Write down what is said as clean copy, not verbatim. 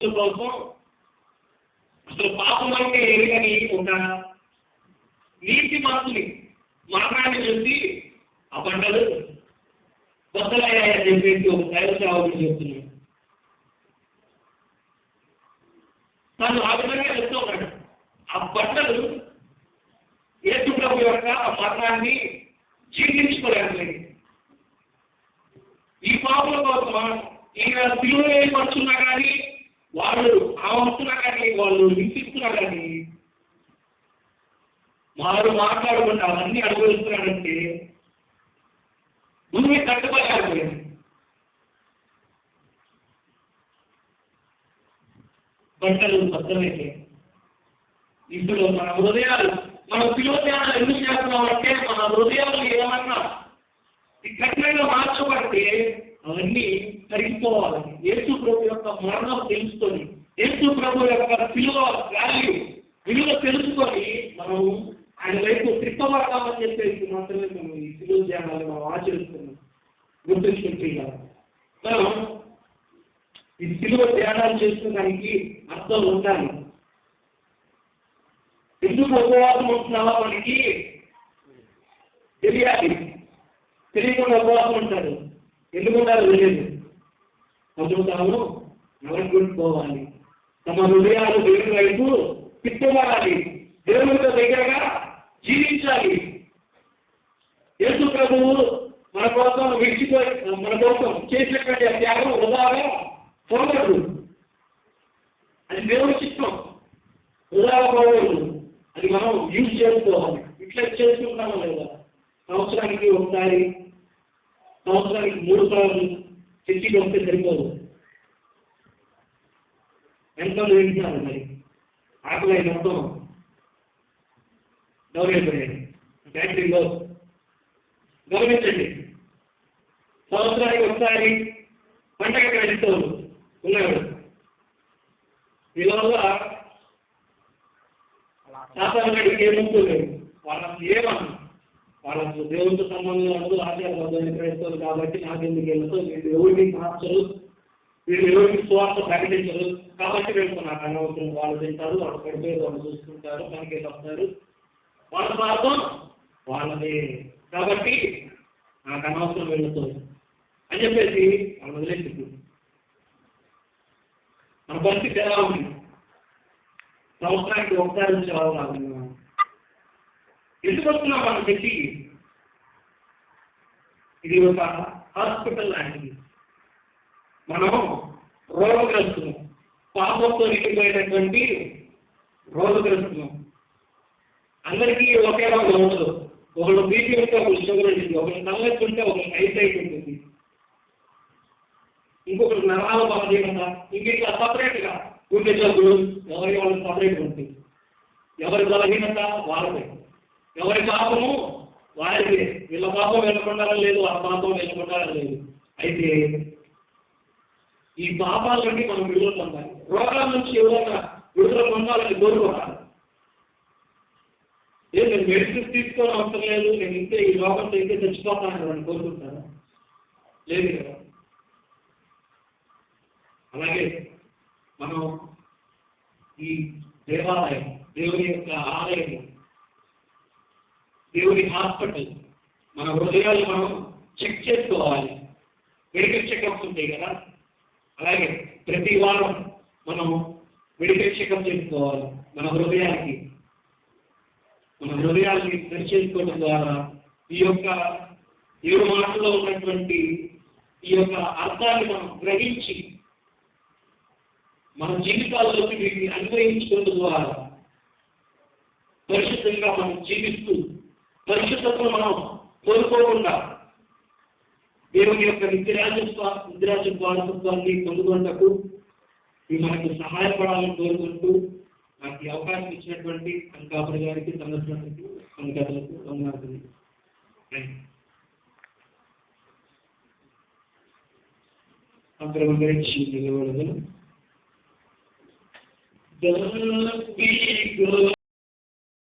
కోసం అసలు పాపం అంటే ఏదని ఒక నీతి మాతుని మాట్లాడి చూసి ఆ పంటలు బద్దలయ్యాయని చెప్పేసి ఒక దైవ సేవకుడు చెప్తున్నాడు. తను ఆ విధంగా చెప్తూ ఉన్నాడు. ఆ బట్టలు యేసు ప్రభు యొక్క మరణాన్ని జీర్ణించుకోలేకపోయింది. ఈ పాపల కోసం ఈయన సిలువ వేయబడుతున్నా కానీ వాళ్ళు వస్తున్నా కానీ వాళ్ళు హింసిస్తున్నా కానీ వారు మాట్లాడకుండా అవన్నీ అనుభవిస్తున్నాడంటే భూమి కట్టుకోలేకపోయింది. బట్టలు బద్దలైతే ఇప్పుడు మన హృదయాలు మన పిలోత్యాలు ఎందుకు చేస్తున్నామంటే మన హృదయాలు ఏమన్నా ఈ కఠినంగా మార్చబడితే అవన్నీ కరిగిపోవాలి. యేసు ప్రభు యొక్క మరణం తెలుసుకొని యేసు ప్రభు యొక్క విలువ వాల్యూ విలువ తెలుసుకొని మనం ఆయన వైపు త్రిప్పబడతామని చెప్పేసి మాత్రమే మనం ఈ సిలువ ధ్యానాలు మనం ఆచరిస్తున్నాం. గుర్తుంచుకుంటే మనం ఈ సిలువ ధ్యానాలు చేసుకోవడానికి అర్థం ఉండాలి. ఎందుకు ఉపవాసం ఉంటున్నావా మనకి తెలియాలి. తెలియకుండా ఉపవాసం ఉంటారు. ఎందుకు ఉండాలో తెలియదు. అందుకు తాము నలగొట్టుకోవాలి. తమ హృదయాలు దేవుని వైపు తిప్పబడాలి. దేవునితో దగ్గరగా జీవించాలి. యేసు ప్రభువు మన కోసం విడిచిపోయి మన కోసం చేసినటువంటి త్యాగం వృధాగా పోకూడదు. అది దేవుని చిత్తం. వృధాగా పోకూడదు. అది మనం యూజ్ చేసుకోవాలి. ఇట్లా చేసుకుంటామో లేదా సంవత్సరానికి ఒకసారి సంవత్సరానికి 3 సార్లు చర్చికి వస్తే సరిపోదు. ఎంతమంది వింటున్నారు మరి ఆకలి మొత్తం డౌరైపోయాయి ఫ్యాక్టరీలో. గమనించండి, సంవత్సరానికి ఒకసారి పంటగ వెళ్తూ ఉన్నాడు. దీనివల్ల శాసనగడికి ఏమవుతుంది వాళ్ళకి ఏమన్నా వాళ్ళకు దేవుడితో సంబంధం ఉండదు. ఆచార్య క్రైస్తవులు కాబట్టి నాకెందుకు వెళ్తూ వీళ్ళు ఎవరిని మార్చరు, వీళ్ళు ఎవరికి స్వార్థ ప్రకటించరు కాబట్టి వెళ్తున్నారు. అనవసరం వాళ్ళు తింటారు, వాళ్ళు పడిపోయి వాళ్ళు చూసుకుంటారు, పనికి వస్తారు, వాళ్ళ స్వార్థం వాళ్ళది కాబట్టి నాకు అనవసరం వెళ్తుంది అని చెప్పేసి వాళ్ళు వదిలేసి మన పరిస్థితి ఎలా ఉంది? సంవత్సరానికి ఒకసారి నుంచి రావాలి. ఎందుకు వస్తున్నాం మనం చెప్పి? ఇది ఒక హాస్పిటల్ లాంటిది. మనం రోగగ్రస్తులం, పాపంతో నిండిపోయినటువంటి రోగగ్రస్తులం. అందరికీ ఒకే రోగం ఉండదు. ఒకళ్ళు బీపీ ఉంటే ఒకళ్ళు షుగర్ ఉంటుంది, ఒకళ్ళు నల్లెత్తి ఉంటే ఒకళ్ళు ఐసైట్ ఉంటుంది, ఇంకొకరు నరాల బలహీనత, ఇంక సపరేట్గా గుండె జబ్బులు ఎవరి వాళ్ళకి సపరేట్గా ఉంటుంది. ఎవరి బలహీనత వాళ్ళదే, ఎవరి పాపము వారిదే. వీళ్ళ పాపం వెళ్ళకుండా లేదు, ఆ పాపం వెళ్ళకుండా లేదు. అయితే ఈ పాపాల నుండి మనం విడుదల పొందాలి. రోగాల నుంచి ఎవరైనా విడుదల పొందాలని కోరుకోవాలి. నేను మెడిసిన్స్ తీసుకోవడం అవసరం లేదు, నేను ఇంతే ఈ రోగంతో ఇంతే చచ్చిపోతాను అని కోరుకుంటాను లేదు కదా. అలాగే మనం ఈ దేవాలయం, దేవుని యొక్క ఆలయం, దేవుని హాస్పిటల్, మన హృదయాలు మనం చెక్ చేసుకోవాలి. మెడికల్ చెకప్స్ ఉంటాయి కదా, అలాగే ప్రతి వారం మనం మెడికల్ చెకప్ చేసుకోవాలి. మన హృదయాన్ని చేసుకోవడం ద్వారా ఈ యొక్క 7 మాటల్లో ఉన్నటువంటి ఈ యొక్క అర్థాన్ని మనం గ్రహించి మన జీవితాల్లోకి వీటిని అన్వయించుకోవడం ద్వారా పరిశుద్ధంగా మనం జీవిస్తూ పరిశుద్ధతను మనం కోరుకోకుండా దేవుని యొక్క నిత్యరాజ్య వారసత్వాన్ని పొందుకున్నట్టు ఇవి మనకు సహాయపడాలని కోరుకుంటూ నాకు ఈ అవకాశం ఇచ్చినటువంటి కనకాపురి గారికి, సందర్శనకు, కనకాపులకు వందనాలు. అందరం గురించి నిలబడదు.